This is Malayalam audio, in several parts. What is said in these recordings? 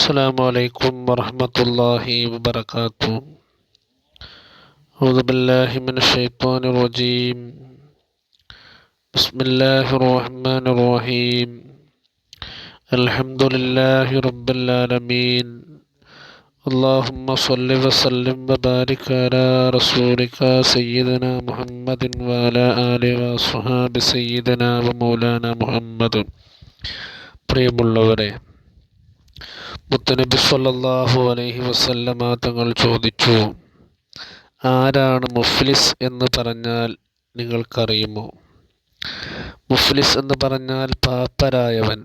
السلام عليكم ورحمة الله وبركاته. أعوذ بالله من الشيطان الرجيم. بسم الله الرحمن الرحيم. الحمد لله رب العالمين. اللهم صل وسلم وبارك على رسولك سيدنا محمد وعلى آله وصحبه سيدنا ومولانا محمد. പ്രിയമുള്ളവരെ, മുത്തനബി സല്ലല്ലാഹു അലൈഹി വസല്ലമ തങ്ങൾ ചോദിച്ചു, ആരാണ് മുഫ്ലിസ് എന്ന് പറഞ്ഞാൽ നിങ്ങൾക്കറിയുമോ? മുഫ്ലിസ് എന്ന് പറഞ്ഞാൽ പാപ്പരായവൻ.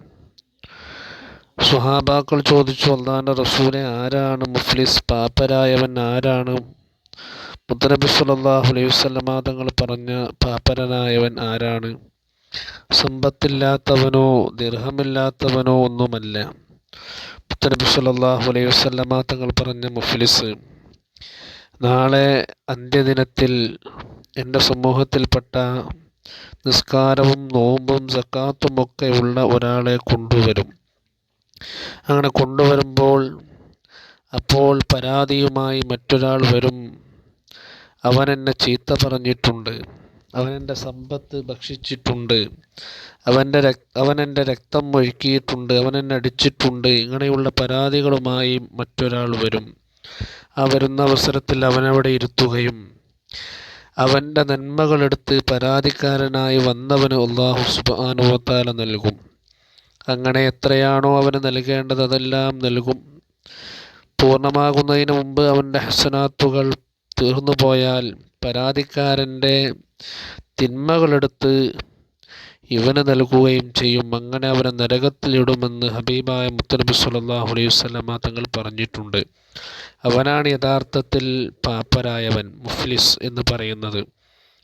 സ്വഹാബാക്കൾ ചോദിച്ചു, അല്ലാഹുവിൻ്റെ റസൂലെ, ആരാണ് മുഫ്ലിസ്, പാപ്പരായവൻ ആരാണ്? മുത്തനബി സല്ലല്ലാഹു അലൈഹി വസല്ലമ തങ്ങൾ പറഞ്ഞ പാപ്പരനായവൻ ആരാണ്? സമ്പത്തില്ലാത്തവനോ ദിർഹമില്ലാത്തവനോ ഒന്നുമല്ല. മുത്തനബി സല്ലല്ലാഹു അലൈഹി വസല്ലമ തങ്ങൾ പറഞ്ഞ മുഫ്ലിസ്, നാളെ അന്ത്യദിനത്തിൽ എൻ്റെ സമൂഹത്തിൽപ്പെട്ട നിസ്കാരവും നോമ്പും സക്കാത്തും ഒക്കെ ഉള്ള ഒരാളെ കൊണ്ടുവരും. അങ്ങനെ കൊണ്ടുവരുമ്പോൾ അപ്പോൾ പരാതിയുമായി മറ്റൊരാൾ വരും. അവൻ എന്നെ ചീത്ത പറഞ്ഞിട്ടുണ്ട്, അവൻ എൻ്റെ സമ്പത്ത് ഭക്ഷിച്ചിട്ടുണ്ട്, അവൻ എൻ്റെ രക്തം ഒഴുക്കിയിട്ടുണ്ട്, അവൻ എന്നെ അടിച്ചിട്ടുണ്ട്. ഇങ്ങനെയുള്ള പരാതികളുമായി മറ്റൊരാൾ വരും. ആ വരുന്ന അവസരത്തിൽ അവനവിടെ ഇരുത്തുകയും അവൻ്റെ നന്മകളെടുത്ത് പരാതിക്കാരനായി വന്നവന് അല്ലാഹു സുബ്ഹാനഹു വ തആല നൽകും. അങ്ങനെ എത്രയാണോ അവന് നൽകേണ്ടത് അതെല്ലാം നൽകും. പൂർണ്ണമാകുന്നതിന് മുമ്പ് അവൻ്റെ ഹസനാത്തുകൾ തീർന്നു പോയാൽ പരാതിക്കാരൻ്റെ തിന്മകളെടുത്ത് ഇവന് നൽകുകയും ചെയ്യും. അങ്ങനെ അവനെ നരകത്തിലിടുമെന്ന് ഹബീബായ മുത്തനബി സല്ലല്ലാഹു അലൈഹി വസല്ലമ തങ്ങൾ പറഞ്ഞിട്ടുണ്ട്. അവനാണ് യഥാർത്ഥത്തിൽ പാപ്പരായവൻ, മുഫ്ലിസ് എന്ന് പറയുന്നത്.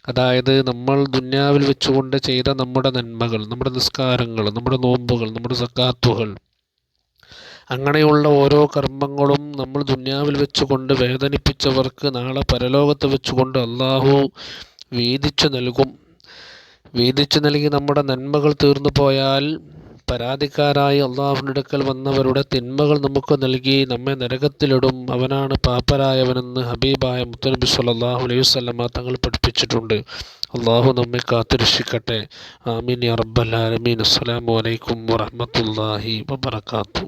അതായത് നമ്മൾ ദുന്യാവിൽ വെച്ചുകൊണ്ട് ചെയ്ത നമ്മുടെ നന്മകൾ, നമ്മുടെ നിസ്കാരങ്ങൾ, നമ്മുടെ നോമ്പുകൾ, നമ്മുടെ സക്കാത്തുകൾ, അങ്ങനെയുള്ള ഓരോ കർമ്മങ്ങളും നമ്മൾ ദുന്യാവിൽ വെച്ചുകൊണ്ട് വേദനിപ്പിച്ചവർക്ക് നാളെ പരലോകത്ത് വെച്ചുകൊണ്ട് അള്ളാഹു വീതിച്ചു നൽകും. വീതിച്ചു നൽകി നമ്മുടെ നന്മകൾ തീർന്നു പോയാൽ പരാതിക്കാരായി അള്ളാഹുവിൻ്റെ അടുക്കൽ വന്നവരുടെ തിന്മകൾ നമുക്ക് നൽകി നമ്മെ നരകത്തിലിടും. അവനാണ് പാപ്പരായവനെന്ന് ഹബീബായ മുത്തനബി സല്ലല്ലാഹു അലൈഹി വസല്ലമ തങ്ങൾ പഠിപ്പിച്ചിട്ടുണ്ട്. അള്ളാഹു നമ്മെ കാത്തുരക്ഷിക്കട്ടെ. ആമീൻ യാ റബ്ബൽ ആലമീൻ. അസ്സലാമു അലൈക്കും വറഹ്മത്തുള്ളാഹി വബറകാതുഹു.